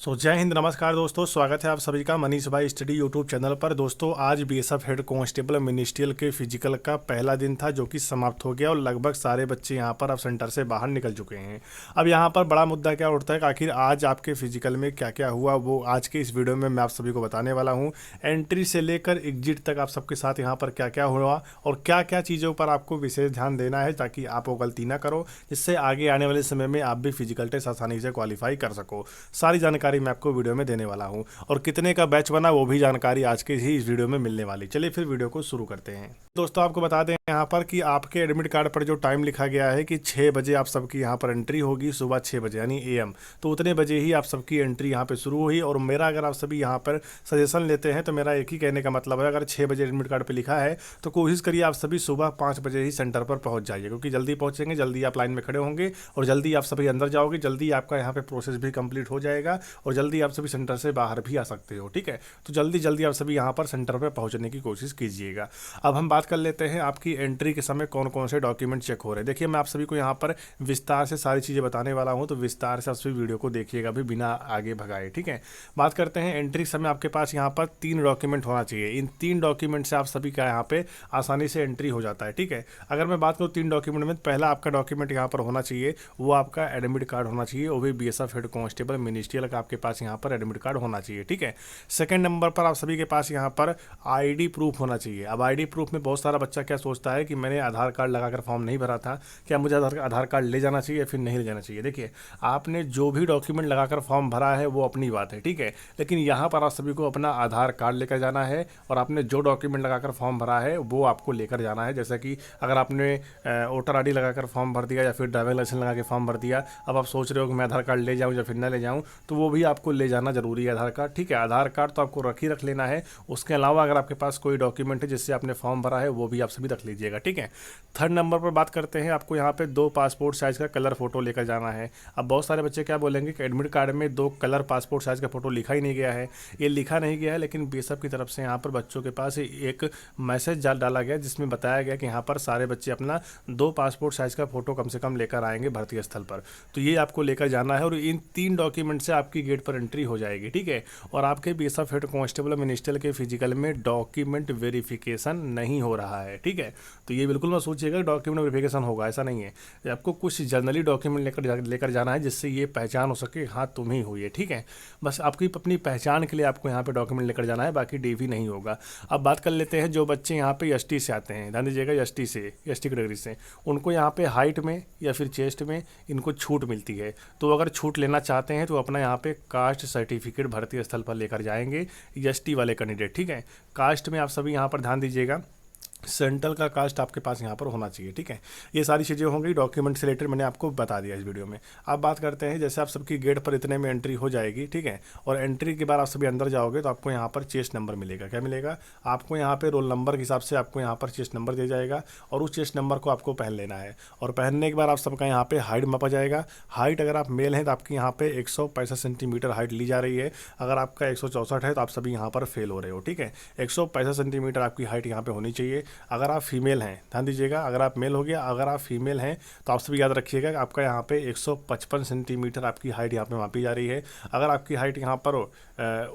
जय हिंद, नमस्कार दोस्तों। स्वागत है आप सभी का मनीष भाई स्टडी यूट्यूब चैनल पर। दोस्तों, आज बीएसएफ हेड कांस्टेबल मिनिस्ट्रियल के फिजिकल का पहला दिन था जो कि समाप्त हो गया और लगभग सारे बच्चे यहां पर अब सेंटर से बाहर निकल चुके हैं। अब यहां पर बड़ा मुद्दा क्या उठता है कि आखिर आज आपके फिजिकल में क्या क्या हुआ, वो आज के इस वीडियो में मैं आप सभी को बताने वाला हूँ। एंट्री से लेकर एग्जिट तक आप सबके साथ यहाँ पर क्या क्या हुआ और क्या क्या चीज़ों पर आपको विशेष ध्यान देना है ताकि आप वो गलती ना करो, जिससे आगे आने वाले समय में आप भी फिजिकल टेस्ट आसानी से क्वालिफाई कर सको। सारी जानकारी मैं आपको वीडियो में देने वाला हूं और कितने का बैच बना वो भी जानकारी आज के ही इस वीडियो में मिलने वाली। चलिए फिर वीडियो को शुरू करते हैं। दोस्तों, आपको बता दें यहाँ पर कि आपके एडमिट कार्ड पर जो टाइम लिखा गया है कि 6 बजे आप सबकी यहाँ पर एंट्री होगी, सुबह 6 बजे यानी एएम, तो उतने बजे ही आप सबकी एंट्री यहाँ पे शुरू हुई। और मेरा अगर आप सभी यहाँ पर सजेशन लेते हैं तो मेरा एक ही कहने का मतलब है, अगर 6 बजे एडमिट कार्ड पर लिखा है तो कोशिश करिए आप सभी सुबह 5 बजे ही सेंटर पर पहुँच जाइए, क्योंकि जल्दी पहुँचेंगे, जल्दी आप लाइन में खड़े होंगे और जल्दी आप सभी अंदर जाओगे, जल्दी आपका यहाँ पे प्रोसेस भी कंप्लीट हो जाएगा और जल्दी आप सभी सेंटर से बाहर भी आ सकते हो। ठीक है, तो जल्दी जल्दी आप सभी यहाँ पर सेंटर पर पहुँचने की कोशिश कीजिएगा। अब हम बात कर लेते हैं आपकी एंट्री के समय कौन कौन से डॉक्यूमेंट चेक हो रहे हैं। देखिए, मैं आप सभी को यहाँ पर विस्तार से सारी चीज़ें बताने वाला हूँ, तो विस्तार से आप सभी वीडियो को देखिएगा भी बिना आगे भगाए। ठीक है, बात करते हैं एंट्री समय आपके पास यहाँ पर 3 डॉक्यूमेंट होना चाहिए। इन 3 डॉक्यूमेंट से आप सभी का यहाँ पे आसानी से एंट्री हो जाता है। ठीक है, अगर मैं बात करूँ 3 डॉक्यूमेंट में, पहला आपका डॉक्यूमेंट यहाँ पर होना चाहिए, वो आपका एडमिट कार्ड होना चाहिए, वो भी बीएसएफ हेड कांस्टेबल मिनिस्ट्रियल का आपके पास यहाँ पर एडमिट कार्ड होना चाहिए। ठीक है, सेकंड नंबर पर आप सभी के पास यहाँ पर आईडी प्रूफ होना चाहिए। अब आईडी प्रूफ में बहुत सारा बच्चा क्या सोचता है कि मैंने आधार कार्ड लगाकर फॉर्म नहीं भरा था, क्या मुझे आधार कार्ड ले जाना चाहिए या फिर नहीं ले जाना चाहिए। देखिए, आपने जो भी डॉक्यूमेंट लगाकर फॉर्म भरा है वो अपनी बात है, ठीक है, लेकिन यहाँ पर आप सभी को अपना आधार कार्ड लेकर जाना है और आपने जो डॉक्यूमेंट लगाकर फॉर्म भरा है वो आपको लेकर जाना है। जैसे कि अगर आपने वोटर आई डी लगाकर फॉर्म भर दिया या फिर ड्राइविंग लाइसेंस लगा के फॉर्म भर दिया, अब आप सोच रहे हो कि मैं आधार कार्ड ले जाऊँ या फिर ना ले जाऊँ, तो वो भी आपको ले जाना जरूरी है आधार कार्ड। ठीक है, आधार कार्ड तो आपको रख लेना है। उसके अलावा अगर आपके पास कोई डॉक्यूमेंट है जिससे आपने फॉर्म भरा है वो भी आप सभी रख लीजिएगा। ठीक है, थर्ड नंबर पर बात करते हैं, आपको यहाँ पे 2 पासपोर्ट साइज का कलर फोटो लेकर जाना है। अब बहुत सारे बच्चे क्या बोलेंगे कि एडमिट कार्ड में 2 कलर पासपोर्ट साइज का फोटो लिखा ही नहीं गया है। ये लिखा नहीं गया है, लेकिन बीएसएफ की तरफ से यहाँ पर बच्चों के पास एक मैसेज डाला गया जिसमें बताया गया कि यहाँ पर सारे बच्चे अपना 2 पासपोर्ट साइज का फोटो कम से कम लेकर आएंगे भर्ती स्थल पर, तो ये आपको लेकर जाना है और इन 3 डॉक्यूमेंट से आपकी गेट पर एंट्री हो जाएगी। ठीक है, और आपके बीएसएफ हेड कांस्टेबल मिनिस्ट्रियल के फिजिकल में डॉक्यूमेंट वेरिफिकेशन नहीं हो रहा है। ठीक है, तो ये बिल्कुल मत सोचिएगा डॉक्यूमेंट वेरिफिकेशन होगा, ऐसा नहीं है। आपको कुछ जर्नली डॉक्यूमेंट लेकर जाना है जिससे ये पहचान हो सके हाँ तुम ही हो ये। ठीक है, बस आपकी अपनी पहचान के लिए आपको यहाँ पे डॉक्यूमेंट लेकर जाना है, बाकी डीवी नहीं होगा। अब बात कर लेते हैं जो बच्चे यहाँ पे एसटी से आते हैं, ध्यान दीजिएगा, एसटी कैटेगरी से, उनको यहाँ पे हाइट में या फिर चेस्ट में इनको छूट मिलती है। तो अगर छूट लेना चाहते हैं तो अपना यहाँ पे कास्ट सर्टिफिकेट भर्ती स्थल पर लेकर जाएंगे एसटी वाले कैंडिडेट। ठीक है, कास्ट में आप सभी यहाँ पर ध्यान दीजिएगा, सेंट्रल का कास्ट आपके पास यहाँ पर होना चाहिए। ठीक है, ये सारी चीज़ें होंगी डॉक्यूमेंट से रिलेटेड, मैंने आपको बता दिया इस वीडियो में। अब बात करते हैं, जैसे आप सबकी गेट पर इतने में एंट्री हो जाएगी। ठीक है, और एंट्री के बाद आप सभी अंदर जाओगे तो आपको यहाँ पर चेस्ट नंबर मिलेगा। क्या मिलेगा आपको यहाँ पे रोल नंबर के हिसाब से आपको यहाँ पर चेस्ट नंबर दिया जाएगा और उस चेस्ट नंबर को आपको पहन लेना है। और पहनने के बाद आप सबका यहाँ पे हाइट मापा जाएगा। हाइट अगर आप मेल हैं तो आपकी यहाँ पे 165 सेंटीमीटर हाइट ली जा रही है। अगर आपका 164 है तो आप सभी यहाँ पर फेल हो रहे हो। ठीक है, 165 सेंटीमीटर आपकी हाइट यहाँ पे होनी चाहिए। अगर आप फीमेल हैं, ध्यान दीजिएगा, अगर आप मेल हो गया, अगर आप फीमेल हैं तो आप सभी याद रखिएगा कि आपका यहाँ पे 155 सेंटीमीटर आपकी हाइट यहाँ पे मापी जा रही है। अगर आपकी हाइट यहाँ पर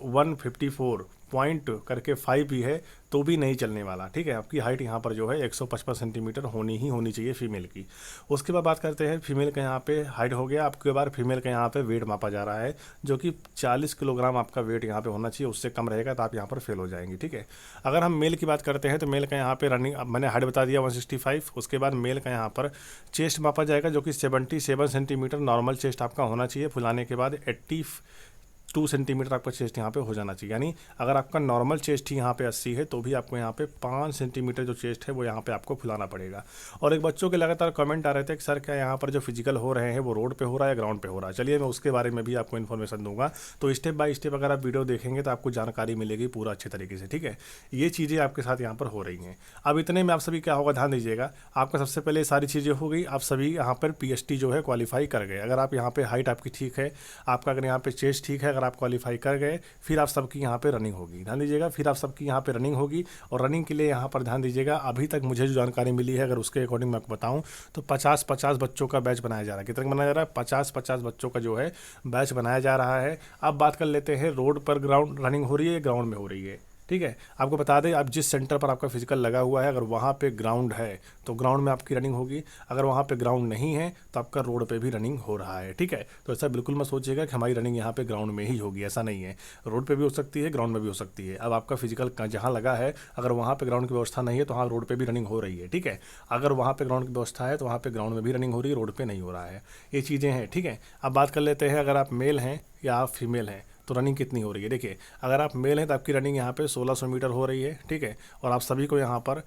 154 पॉइंट करके 5 भी है तो भी नहीं चलने वाला। ठीक है, आपकी हाइट यहाँ पर जो है 155 सेंटीमीटर होनी चाहिए फीमेल की। उसके बाद बात करते हैं फीमेल का, यहाँ पे हाइट हो गया, आपके बाद फीमेल का यहाँ पे वेट मापा जा रहा है जो कि 40 किलोग्राम आपका वेट यहाँ पे होना चाहिए, उससे कम रहेगा तो आप यहाँ पर फेल हो जाएंगे। ठीक है, अगर हम मेल की बात करते हैं तो मेल का यहाँ पे रनिंग, मैंने हाइट बता दिया 165। उसके बाद मेल का यहाँ पर चेस्ट मापा जाएगा जो कि 77 सेंटीमीटर नॉर्मल चेस्ट आपका होना चाहिए। फुलाने के बाद 82 सेंटीमीटर आपका चेस्ट यहाँ पे हो जाना चाहिए। यानी अगर आपका नॉर्मल चेस्ट ही यहाँ पे 80 है तो भी आपको यहाँ पे 5 सेंटीमीटर जो चेस्ट है वो यहाँ पे आपको फुलाना पड़ेगा। और एक बच्चों के लगातार कमेंट आ रहे थे कि सर क्या यहाँ पर जो फिजिकल हो रहे हैं वो रोड पे हो रहा है या ग्राउंड पे हो रहा है। चलिए मैं उसके बारे में भी आपको इन्फॉर्मेशन दूंगा, तो स्टेप बाय स्टेप अगर आप वीडियो देखेंगे तो आपको जानकारी मिलेगी पूरा अच्छे तरीके से। ठीक है, ये चीज़ें आपके साथ यहाँ पर हो रही हैं। अब इतने में आप सभी क्या होगा, ध्यान दीजिएगा, आपका सबसे पहले सारी चीज़ें हो गई, आप सभी यहाँ पर पीएसटी जो है क्वालिफाई कर गए। अगर आप यहाँ पे हाइट आपकी ठीक है, आपका अगर यहाँ पे चेस्ट ठीक है, अगर आप क्वालिफाई कर गए, फिर आप सबकी यहाँ पे रनिंग होगी, ध्यान दीजिएगा, फिर आप सबकी यहाँ पे रनिंग होगी। और रनिंग के लिए यहाँ पर ध्यान दीजिएगा, अभी तक मुझे जो जानकारी मिली है अगर उसके अकॉर्डिंग मैं आपको बताऊँ तो 50-50 बच्चों का बैच बनाया जा रहा है। कितना बनाया जा रहा है? 50-50 बच्चों का जो है बैच बनाया जा रहा है। अब बात कर लेते हैं, रोड पर ग्राउंड रनिंग हो रही है, ग्राउंड में हो रही है, ठीक है। आपको बता दें, आप जिस सेंटर पर आपका फिजिकल लगा हुआ है, अगर वहाँ पे ग्राउंड है तो ग्राउंड में आपकी रनिंग होगी, अगर वहाँ पे ग्राउंड नहीं है तो आपका रोड पे भी रनिंग हो रहा है, ठीक है। तो ऐसा बिल्कुल मत सोचिएगा कि हमारी रनिंग यहाँ पे ग्राउंड में ही होगी, ऐसा नहीं है। रोड पे भी हो सकती है, ग्राउंड में भी हो सकती है। अब आपका फिजिकल जहाँ लगा है, अगर वहाँ पे ग्राउंड की व्यवस्था नहीं है तो वहाँ रोड पर भी रनिंग हो रही है, ठीक है। अगर वहाँ पे ग्राउंड की व्यवस्था है तो वहाँ पे ग्राउंड में भी रनिंग हो रही है, रोड पर नहीं हो रहा है। ये चीज़ें हैं, ठीक है। अब बात कर लेते हैं, अगर आप मेल हैं या आप फीमेल हैं तो रनिंग कितनी हो रही है। देखिए, अगर आप मेल हैं तो आपकी रनिंग यहाँ पे 1600 मीटर हो रही है, ठीक है। और आप सभी को यहाँ पर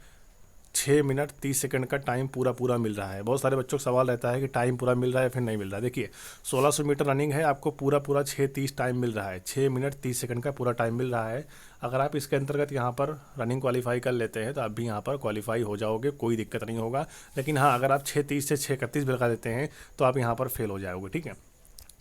6 मिनट 30 सेकंड का टाइम पूरा मिल रहा है। बहुत सारे बच्चों का सवाल रहता है कि टाइम पूरा मिल रहा है या फिर नहीं मिल रहा है। देखिए, 1600 मीटर रनिंग है, आपको पूरा 6:30 टाइम मिल रहा है, 6 मिनट 30 सेकंड का पूरा टाइम मिल रहा है। अगर आप इसके अंतर्गत यहाँ पर रनिंग क्वालिफाई कर लेते हैं तो आप भी यहाँ पर क्वालिफाई हो जाओगे, कोई दिक्कत नहीं होगा। लेकिन हाँ, अगर आप 6:30 से 6:31 भी लगा देते हैं तो आप यहाँ पर फेल हो जाओगे, ठीक है।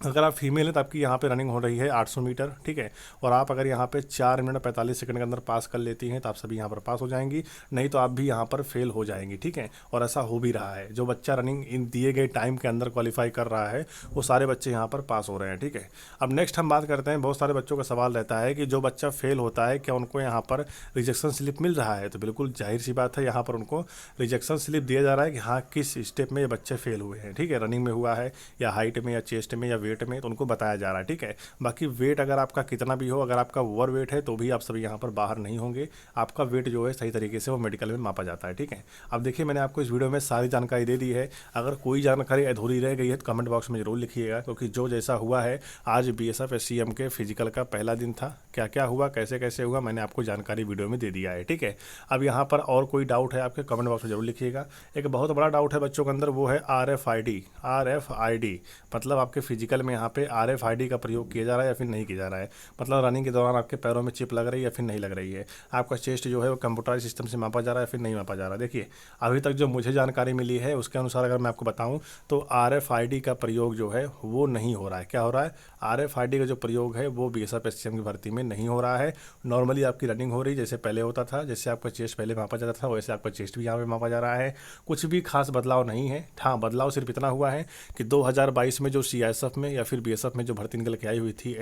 अगर आप फीमेल हैं तो आपकी यहाँ पे रनिंग हो रही है 800 मीटर, ठीक है। और आप अगर यहाँ पे 4 मिनट 45 सेकंड के अंदर पास कर लेती हैं तो आप सभी यहाँ पर पास हो जाएंगी, नहीं तो आप भी यहाँ पर फेल हो जाएंगी, ठीक है। और ऐसा हो भी रहा है, जो बच्चा रनिंग इन दिए गए टाइम के अंदर क्वालिफाई कर रहा है वो सारे बच्चे यहाँ पर पास हो रहे हैं, ठीक है। अब नेक्स्ट हम बात करते हैं, बहुत सारे बच्चों का सवाल रहता है कि जो बच्चा फेल होता है क्या उनको यहाँ पर रिजेक्शन स्लिप मिल रहा है। तो बिल्कुल जाहिर सी बात है, यहाँ पर उनको रिजेक्शन स्लिप दिया जा रहा है कि हाँ किस स्टेप में ये बच्चे फेल हुए हैं, ठीक है। रनिंग में हुआ है या हाइट में या चेस्ट में या वेट में, तो उनको बताया जा रहा है, ठीक है। बाकी वेट अगर आपका कितना भी हो, अगर आपका ओवर वेट है तो भी आप सभी यहाँ पर बाहर नहीं होंगे। आपका वेट जो है सही तरीके से वो मेडिकल में मापा जाता है, ठीक है। अब देखिए, मैंने आपको इस वीडियो में सारी जानकारी दे दी है। अगर कोई जानकारी अधूरी रह गई है तो कमेंट बॉक्स में जरूर लिखिएगा, क्योंकि जो जैसा हुआ है, आज BSF SCM के फिजिकल का पहला दिन था, क्या क्या हुआ, कैसे कैसे हुआ, मैंने आपको जानकारी वीडियो में दे दिया है, ठीक है। अब यहाँ पर और कोई डाउट है आपके, कमेंट बॉक्स में जरूर लिखिएगा। एक बहुत बड़ा डाउट है बच्चों के अंदर, वो है RFID, मतलब आपके फिजिकल में यहाँ पे RFID का प्रयोग किया जा रहा है या फिर नहीं किया जा रहा है। मतलब रनिंग के दौरान आपके पैरों में चिप लग रही है या फिर नहीं लग रही है। आपका चेस्ट जो है वो कंप्यूटराइज सिस्टम से मापा जा रहा है या फिर नहीं मापा जा रहा है। देखिए, अभी तक जो मुझे जानकारी मिली है उसके अनुसार अगर मैं आपको बताऊं तो RFID का प्रयोग जो है वो नहीं हो रहा है। क्या हो रहा है? RFID का जो प्रयोग है वो BSF SCM की भर्ती में नहीं हो रहा है। नॉर्मली आपकी रनिंग हो रही जैसे पहले होता था, जैसे आपका चेस्ट पहले मापा जाता था वैसे आपका चेस्ट भी यहाँ पे मापा जा रहा है। कुछ भी खास बदलाव नहीं है। हाँ, बदलाव सिर्फ इतना हुआ है कि 2022 में जो CISF में या फिर BSF में जो भर्ती निकल के आई हुई थी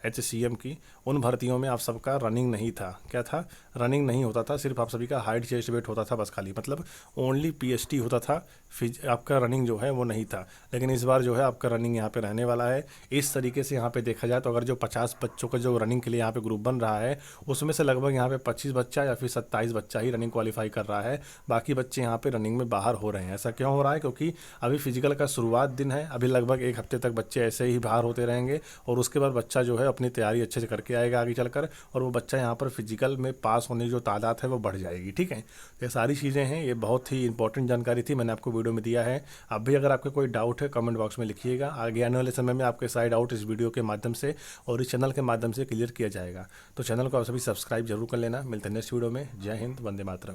HCM की, उन भर्तियों में आप सबका रनिंग नहीं था। क्या था? रनिंग नहीं होता था, सिर्फ आप सभी का हाइट चेस्ट वेट होता था बस, खाली मतलब ओनली PST होता था, आपका रनिंग जो है वो नहीं था। लेकिन इस बार जो है आपका रनिंग यहाँ पे रहने वाला है। इस तरीके से यहाँ पे देखा जाए तो अगर जो 50 बच्चों का जो रनिंग के लिए यहाँ पे ग्रुप बन रहा है उसमें से लगभग यहाँ पे 25 बच्चा या फिर 27 बच्चा ही रनिंग क्वालिफाई कर रहा है, बाकी बच्चे यहाँ पे रनिंग में बाहर हो रहे हैं। ऐसा क्यों हो रहा है? क्योंकि अभी फिजिकल का शुरुआत दिन है, अभी लगभग 1 हफ्ते तक बच्चे ऐसे ही बाहर होते रहेंगे और उसके बाद बच्चा जो है अपनी तैयारी अच्छे से करके आएगा आगे चलकर, और वो बच्चा यहाँ पर फिजिकल में पास होने की जो तादाद है वो बढ़ जाएगी, ठीक है। ये सारी चीज़ें हैं, ये बहुत ही इंपॉर्टेंट जानकारी थी, मैंने आपको वीडियो में दिया है। अब भी अगर आपके कोई डाउट है कमेंट बॉक्स में लिखिएगा, आगे आने वाले समय में आपके सारे डाउट इस वीडियो के माध्यम से और इस चैनल के माध्यम से क्लियर किया जाएगा। तो चैनल को आप सभी सब्सक्राइब जरूर कर लेना। मिलते हैं नेक्स्ट वीडियो में। जय हिंद, वंदे मातरम।